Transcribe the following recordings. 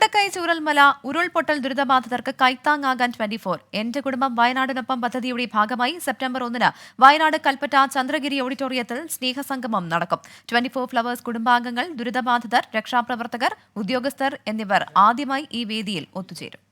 മുണ്ടക്കൈ ചൂരൽമല ഉരുൾപൊട്ടൽ ദുരിതബാധിതർക്ക് കൈത്താങ്ങാകാൻ 24. എന്റെ കുടുംബം വയനാടിനൊപ്പം പദ്ധതിയുടെ ഭാഗമായി സെപ്റ്റംബർ 1 വയനാട് കൽപ്പറ്റ ചന്ദ്രഗിരി ഓഡിറ്റോറിയത്തിൽ സ്നേഹസംഗമം നടക്കും. 24 ഫ്ലവേഴ്സ് കുടുംബാംഗങ്ങൾ, ദുരിതബാധിതർ, രക്ഷാപ്രവർത്തകർ, ഉദ്യോഗസ്ഥർ എന്നിവർ ആദ്യമായി ഈ വേദിയിൽ ഒത്തുചേരും.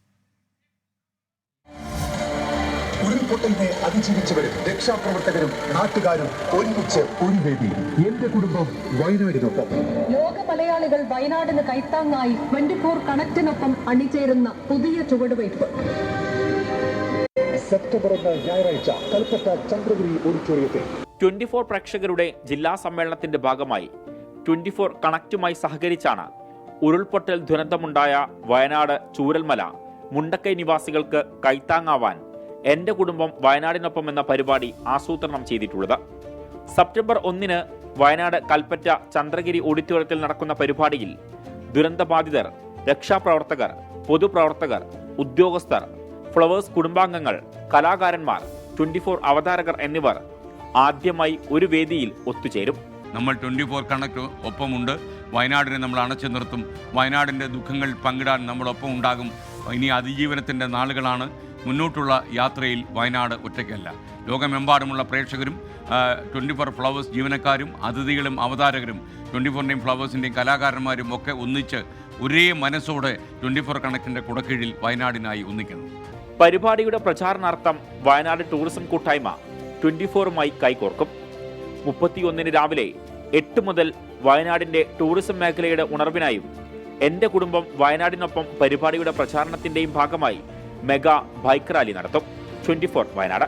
ഉരുൾപൊട്ടലിനെ അതിജീവിച്ചവരും രക്ഷാപ്രവർത്തകരും നാട്ടുകാരും ഒരുമിച്ച് ഒരു വേദി. എന്റെ കുടുംബം വയനാടിനൊപ്പം. ലോക മലയാളികൾ വയനാടിന് കൈത്താങ്ങായി 24 കണക്റ്റിനൊപ്പം അണിചേരുന്ന പുതിയ ചുവടുവയ്പ്. സെപ്റ്റംബർ 1 ഞായറാഴ്ച കൽപ്പറ്റ ചന്ദ്രഗിരി ഓഡിറ്റോറിയത്തിൽ 24 പ്രേക്ഷകരുടെ ജില്ലാ സമ്മേളനത്തിന്റെ ഭാഗമായി 24 കണക്റ്റുമായി സഹകരിച്ചാണ് ഉരുൾപൊട്ടൽ ദുരന്തമുണ്ടായ വയനാട് ചൂരൽമല മുണ്ടക്കൈ നിവാസികൾക്ക് കൈത്താങ്ങാവാൻ എന്റെ കുടുംബം വയനാടിനൊപ്പം എന്ന പരിപാടി ആസൂത്രണം ചെയ്തിട്ടുള്ളത്. സെപ്റ്റംബർ 1 വയനാട് കൽപ്പറ്റ ചന്ദ്രഗിരി ഓഡിറ്റോറിയത്തിൽ നടക്കുന്ന പരിപാടിയിൽ ദുരന്തബാധിതർ, രക്ഷാപ്രവർത്തകർ, പൊതുപ്രവർത്തകർ, ഉദ്യോഗസ്ഥർ, ഫ്ലവേഴ്സ് കുടുംബാംഗങ്ങൾ, കലാകാരന്മാർ, 24 അവതാരകർ എന്നിവർ ആദ്യമായി ഒരു വേദിയിൽ ഒത്തുചേരും. നമ്മൾ 24 കണക്ട് ഒപ്പമുണ്ട്. വയനാടിനെ നമ്മൾ അണച്ചു നിർത്തും. വയനാടിൻ്റെ ദുഃഖങ്ങൾ പങ്കിടാൻ നമ്മളൊപ്പം ഉണ്ടാകും. ഇനി അതിജീവനത്തിൻ്റെ നാളുകളാണ്. മുന്നോട്ടുള്ള യാത്രയിൽ വയനാട് ഒറ്റയ്ക്കല്ല. ലോകമെമ്പാടുമുള്ള പ്രേക്ഷകരും 24 ഫ്ലവേഴ്സ് ജീവനക്കാരും അതിഥികളും അവതാരകരും 24ൻ്റെയും ഫ്ലവേഴ്സിൻ്റെയും കലാകാരന്മാരും ഒക്കെ ഒന്നിച്ച് ഒരേ മനസ്സോടെ 24 കണക്കിൻ്റെ കുടക്കീഴിൽ വയനാടിനായി ഒന്നിക്കുന്നു. പരിപാടിയുടെ പ്രചാരണാർത്ഥം വയനാട് ടൂറിസം കൂട്ടായ്മ 24മായി കൈകോർക്കും. 31 രാവിലെ 8 മുതൽ വയനാടിന്റെ ടൂറിസം മേഖലയുടെ ഉണർവിനായും എന്റെ കുടുംബം വയനാടിനൊപ്പം പരിപാടിയുടെ പ്രചാരണത്തിന്റെയും ഭാഗമായി മെഗാ ബൈക്ക് റാലി നടത്തും. 24 വയനാട്.